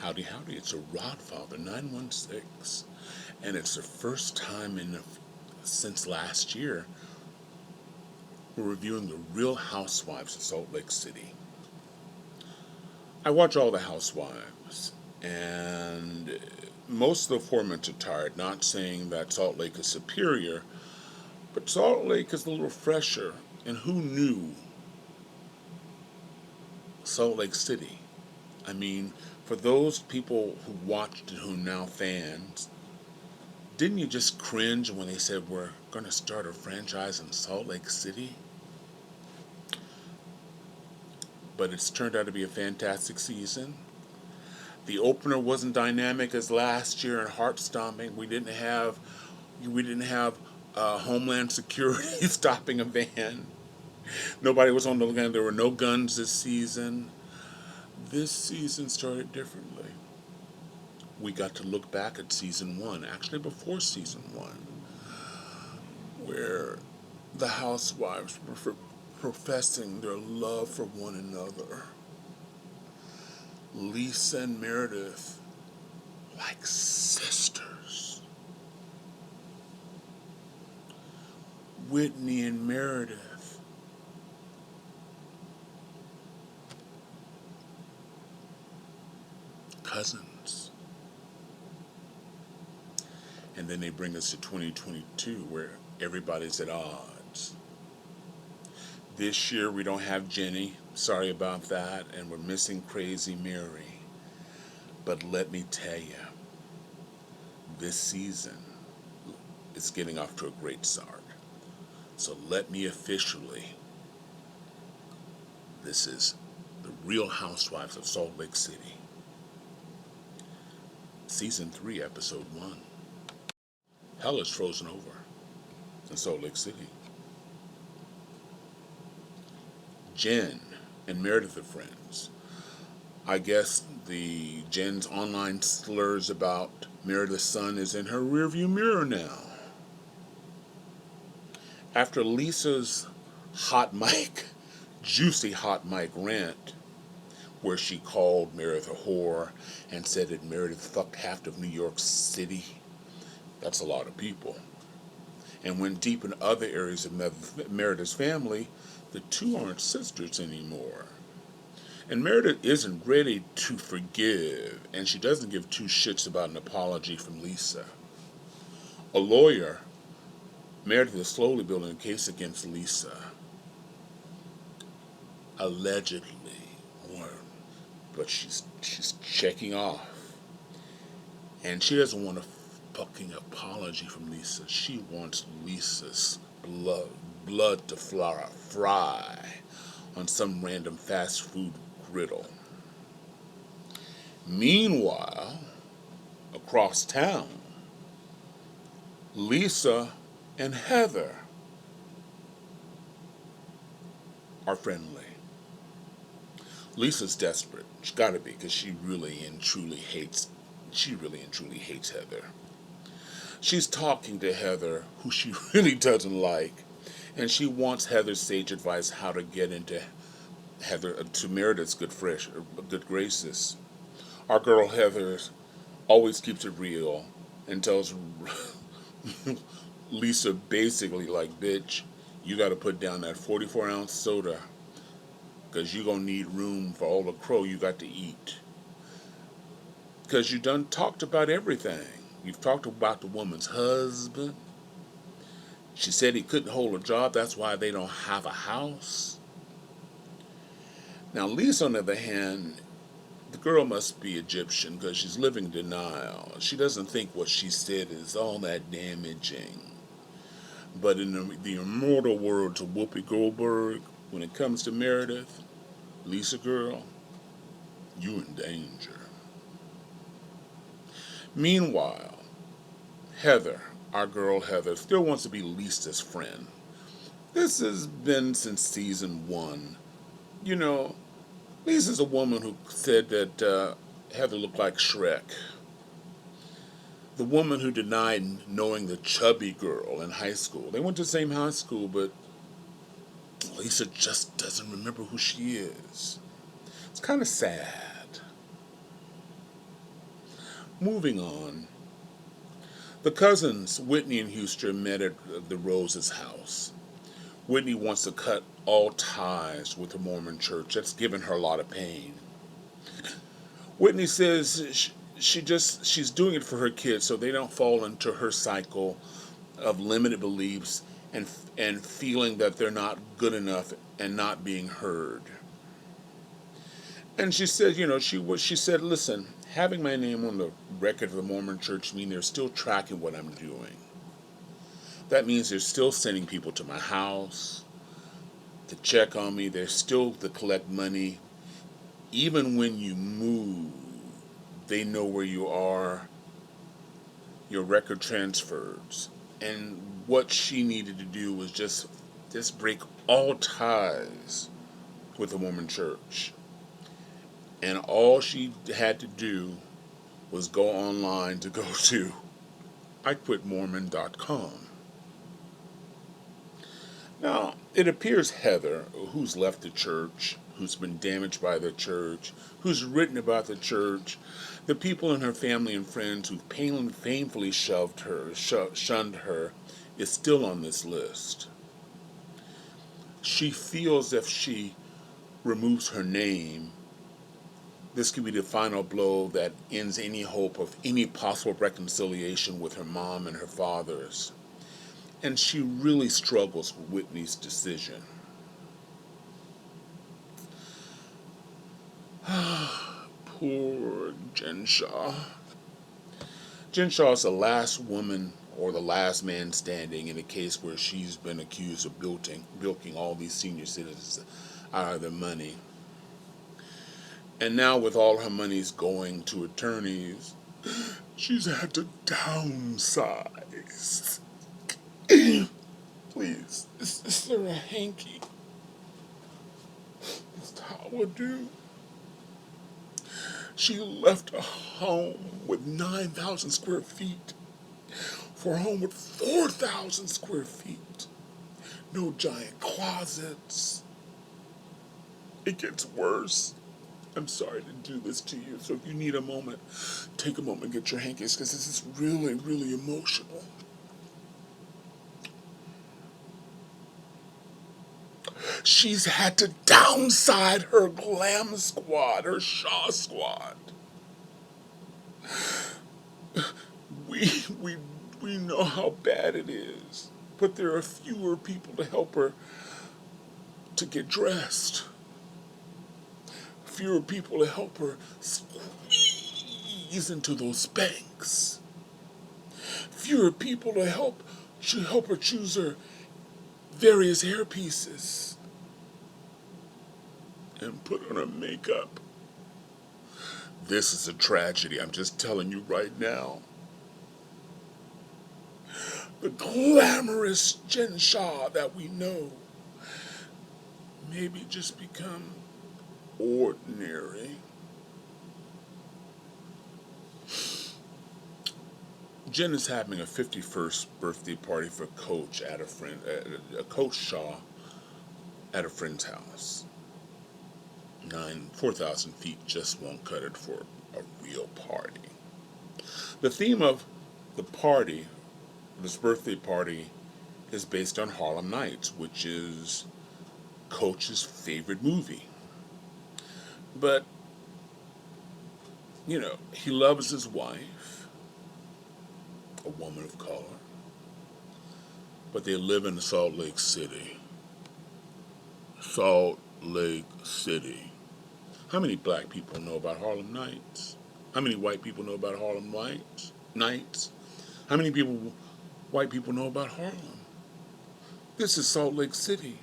Howdy, howdy, it's a Rodfather 916, and it's the first time since last year we're reviewing the Real Housewives of Salt Lake City. I watch all the Housewives, and most of the formats are tired, not saying that Salt Lake is superior, but Salt Lake is a little fresher, and who knew Salt Lake City? I mean, for those people who watched it who are now fans, didn't you just cringe when they said we're going to start a franchise in Salt Lake City? But it's turned out to be a fantastic season. The opener wasn't dynamic as last year and heart stomping. We didn't have Homeland Security stopping a van. Nobody was on the gun. There were no guns this season. This season started differently. We got to look back at season one, actually before season one, where the housewives were professing their love for one another. Lisa and Meredith, like sisters. Whitney and Meredith, cousins. And then they bring us to 2022 where everybody's at odds. This year we don't have Jenny. Sorry about that. And we're missing Crazy Mary. But let me tell you, this season is getting off to a great start. So let me officially, this is the Real Housewives of Salt Lake City. Season 3, Episode 1. Hell is frozen over in Salt Lake City. Jen and Meredith are friends. I guess Jen's online slurs about Meredith's son is in her rearview mirror now. After Lisa's juicy hot mic rant, where she called Meredith a whore and said that Meredith fucked half of New York City, that's a lot of people, and went deep in other areas of Meredith's family, the two aren't sisters anymore. And Meredith isn't ready to forgive, and she doesn't give two shits about an apology from Lisa. A lawyer, Meredith is slowly building a case against Lisa. Allegedly, but she's checking off. And she doesn't want a fucking apology from Lisa. She wants Lisa's blood to fry on some random fast food griddle. Meanwhile, across town, Lisa and Heather are friendly. Lisa's desperate. She's got to be, because she really and truly hates Heather. She's talking to Heather, who she really doesn't like, and she wants Heather's sage advice how to get into to Meredith's good graces. Our girl Heather always keeps it real and tells Lisa basically like, bitch, you got to put down that 44-ounce soda, because you're going to need room for all the crow you got to eat. Because you done talked about everything. You've talked about the woman's husband. She said he couldn't hold a job, that's why they don't have a house. Now Lisa, on the other hand, the girl must be Egyptian because she's living in denial. She doesn't think what she said is all that damaging. But in the immortal words of Whoopi Goldberg, when it comes to Meredith, Lisa girl, you in danger. Meanwhile, Heather, our girl Heather, still wants to be Lisa's friend. This has been since season 1. You know, Lisa's a woman who said that Heather looked like Shrek. The woman who denied knowing the chubby girl in high school. They went to the same high school, but Lisa just doesn't remember who she is. It's kind of sad. Moving on. The cousins, Whitney and Houston, met at the Rose's house. Whitney wants to cut all ties with the Mormon church. That's given her a lot of pain. Whitney says she's doing it for her kids so they don't fall into her cycle of limited beliefs and feeling that they're not good enough and not being heard. And she said, she said, listen, having my name on the record of the Mormon Church means they're still tracking what I'm doing. That means they're still sending people to my house to check on me. They're still to collect money. Even when you move, they know where you are. Your record transfers. And what she needed to do was just break all ties with the Mormon Church. And all she had to do was go online to go to iquitmormon.com. Now, it appears Heather, who's left the church, who's been damaged by the church, who's written about the church, the people in her family and friends who've painfully shunned her, is still on this list. She feels if she removes her name, this could be the final blow that ends any hope of any possible reconciliation with her mom and her fathers. And she really struggles with Whitney's decision. Poor Jen Shaw. Jen Shaw is the last woman or the last man standing in a case where she's been accused of bilking all these senior citizens out of their money. And now with all her monies going to attorneys, she's had to downsize. Please, is there a hanky? This towel would do. She left a home with 9,000 square feet for a home with 4,000 square feet. No giant closets. It gets worse. I'm sorry to do this to you, so if you need a moment, take a moment and get your hankies, because this is really, really emotional. She's had to downsize her glam squad, her Shaw squad. We know how bad it is, but there are fewer people to help her to get dressed. Fewer people to help her squeeze into those Spanx. Fewer people to help her choose her various hair pieces and put on her makeup. This is a tragedy, I'm just telling you right now. The glamorous Jen Shaw that we know maybe just become ordinary. Jen is having a 51st birthday party for Coach Coach Shaw at a friend's house. 4,000 feet just won't cut it for a real party. The theme of the party, this birthday party, is based on Harlem Nights, which is Coach's favorite movie. But, he loves his wife, a woman of color, but they live in Salt Lake City. Salt Lake City. How many black people know about Harlem Nights? How many white people know about Harlem Nights? How many white people know about Harlem? This is Salt Lake City.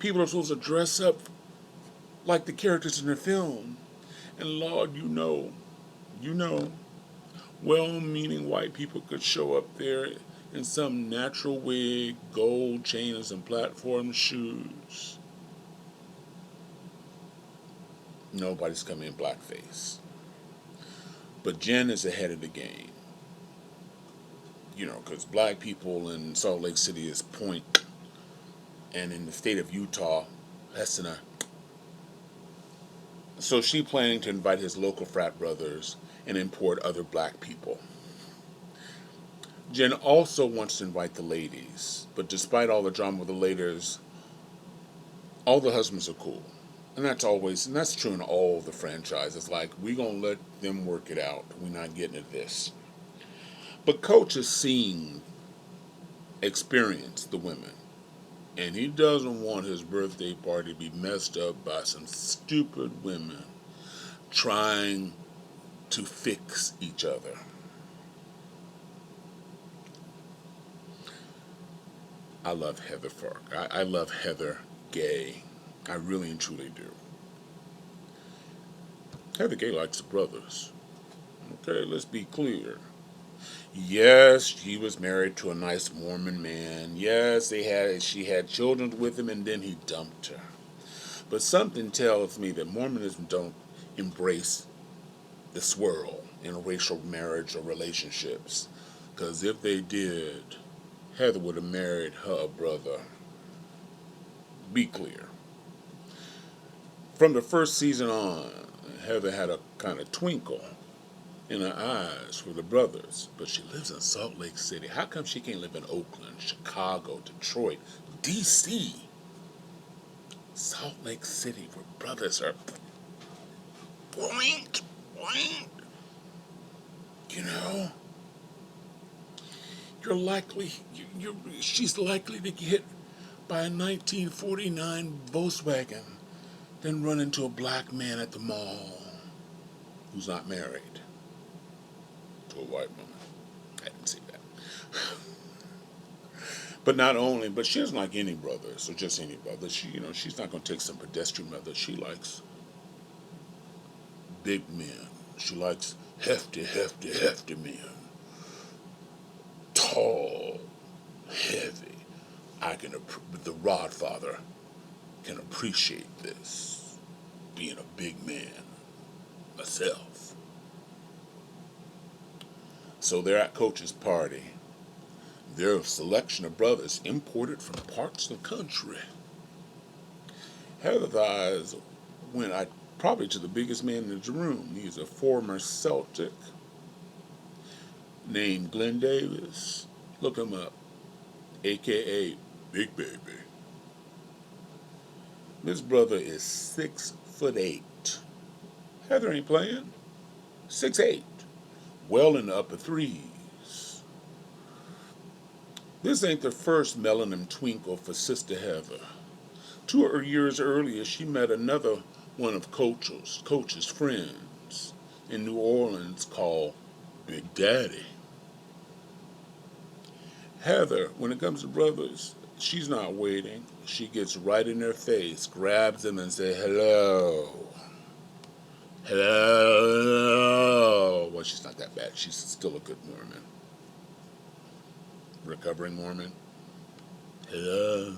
People are supposed to dress up like the characters in the film. And Lord, you know, well-meaning white people could show up there in some natural wig, gold chain, and some platform shoes. Nobody's coming in blackface. But Jen is ahead of the game. Because black people in Salt Lake City is point, and in the state of Utah, less than So she planning to invite his local frat brothers and import other black people. Jen also wants to invite the ladies, but despite all the drama with the ladies, all the husbands are cool. And that's true in all the franchises. Like, we gonna let them work it out. We're not getting into this. But Coach has experienced the women. And he doesn't want his birthday party to be messed up by some stupid women trying to fix each other. I love Heather Fark. I love Heather Gay. I really and truly do. Heather Gay likes the brothers. Okay, let's be clear. Yes, she was married to a nice Mormon man. Yes, she had children with him, and then he dumped her. But something tells me that Mormonism don't embrace the swirl in racial marriage or relationships. Because if they did, Heather would have married her brother. Be clear. From the first season on, Heather had a kind of twinkle in her eyes for the brothers, but she lives in Salt Lake City. How come she can't live in Oakland, Chicago, Detroit, D.C., Salt Lake City, where brothers are point? You know, she's likely to get hit by a 1949 Volkswagen, then run into a black man at the mall who's not married to a white woman. I didn't see that. But she doesn't like any brothers, or just any brother. She's not going to take some pedestrian mother. She likes big men. She likes hefty men. Tall, heavy. The Rodfather can appreciate this, being a big man myself. So they're at Coach's party. They're a selection of brothers imported from parts of the country. Heather's eyes went probably to the biggest man in the room. He's a former Celtic named Glenn Davis. Look him up, a.k.a. Big Baby. This brother is 6'8". Heather ain't playing. 6'8". Well in the upper threes. This ain't the first melanin twinkle for Sister Heather. 2 years earlier, she met another one of Coach's friends in New Orleans called Big Daddy. Heather, when it comes to brothers, she's not waiting. She gets right in their face, grabs them and says, hello. Hello. Well, she's not that bad. She's still a good Mormon. Recovering Mormon. Hello.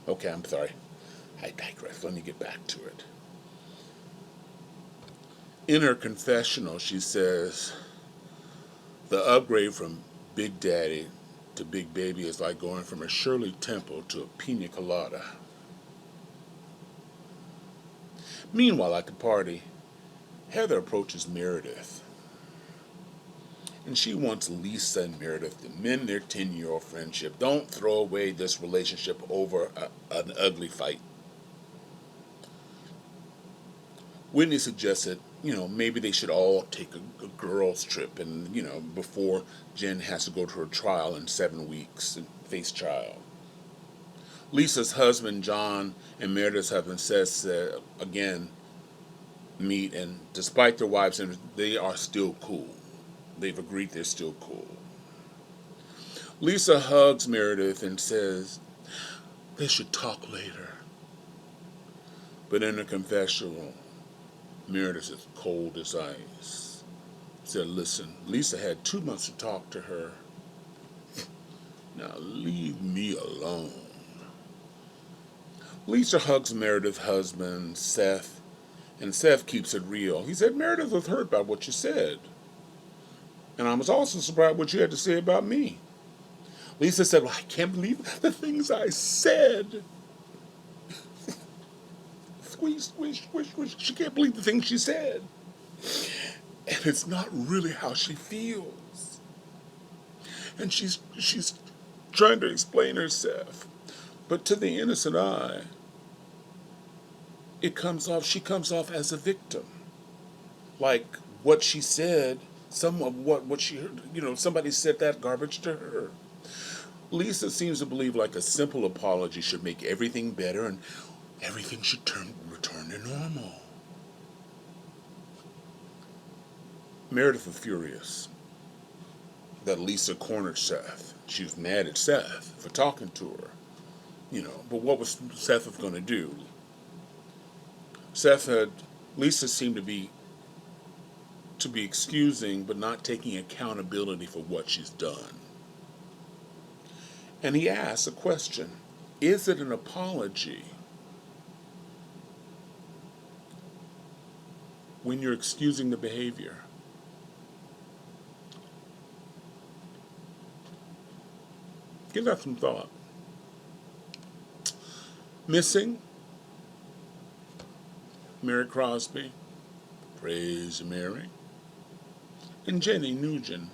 Okay, I'm sorry. I digress. Let me get back to it. In her confessional, she says, the upgrade from Big Daddy to Big Baby is like going from a Shirley Temple to a pina colada. Meanwhile, at the party, Heather approaches Meredith. And she wants Lisa and Meredith to mend their 10-year-old friendship. Don't throw away this relationship over an ugly fight. Whitney suggested, maybe they should all take a girls' trip and, before Jen has to go to her trial in 7 weeks and face trial. Lisa's husband, John, and Meredith's husband, says, again, meet, and despite their wives, they are still cool. They've agreed they're still cool. Lisa hugs Meredith and says they should talk later. But in her confessional, Meredith is cold as ice. Said, listen, Lisa had 2 months to talk to her. Now leave me alone. Lisa hugs Meredith's husband, Seth, and Seth keeps it real. He said, Meredith was hurt by what you said. And I was also surprised what you had to say about me. Lisa said, well, I can't believe the things I said. squeeze, squeeze, squish, squish. She can't believe the things she said. And it's not really how she feels. And she's trying to explain herself. But to the innocent eye, she comes off as a victim. Like what she said, what she heard, somebody said that garbage to her. Lisa seems to believe like a simple apology should make everything better and everything should return to normal. Meredith was furious that Lisa cornered Seth. She was mad at Seth for talking to her. But what was Seth going to do? Lisa seemed to be excusing but not taking accountability for what she's done. And he asked a question, is it an apology when you're excusing the behavior? Give that some thought. Missing, Mary Crosby, praise Mary, and Jenny Nugent.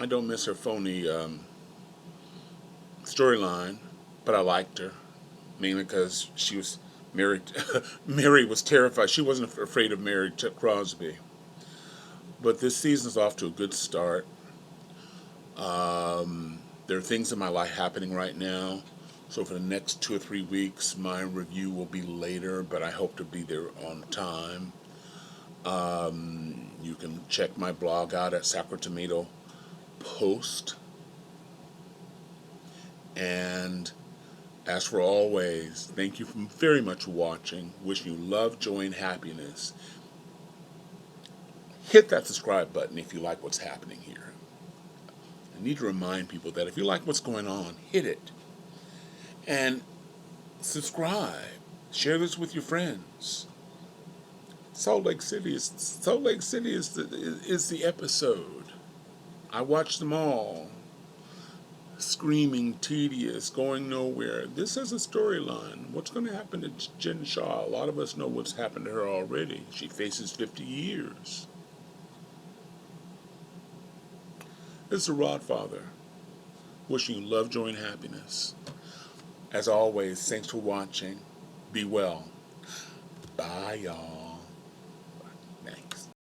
I don't miss her phony storyline, but I liked her, mainly because she was married. Mary was terrified. She wasn't afraid of Mary Crosby. But this season's off to a good start. There are things in my life happening right now. So for the next 2 or 3 weeks, my review will be later, but I hope to be there on time. You can check my blog out at Sacred Tomato Post. And as for always, thank you very much for watching. Wishing you love, joy, and happiness. Hit that subscribe button if you like what's happening here. I need to remind people that if you like what's going on, hit it. And subscribe. Share this with your friends. Salt Lake City is the episode. I watched them all. Screaming, tedious, going nowhere. This is a storyline. What's going to happen to Jen Shaw? A lot of us know what's happened to her already. She faces 50 years. This is the Rodfather, wishing you love, joy, and happiness. As always, thanks for watching. Be well. Bye, y'all.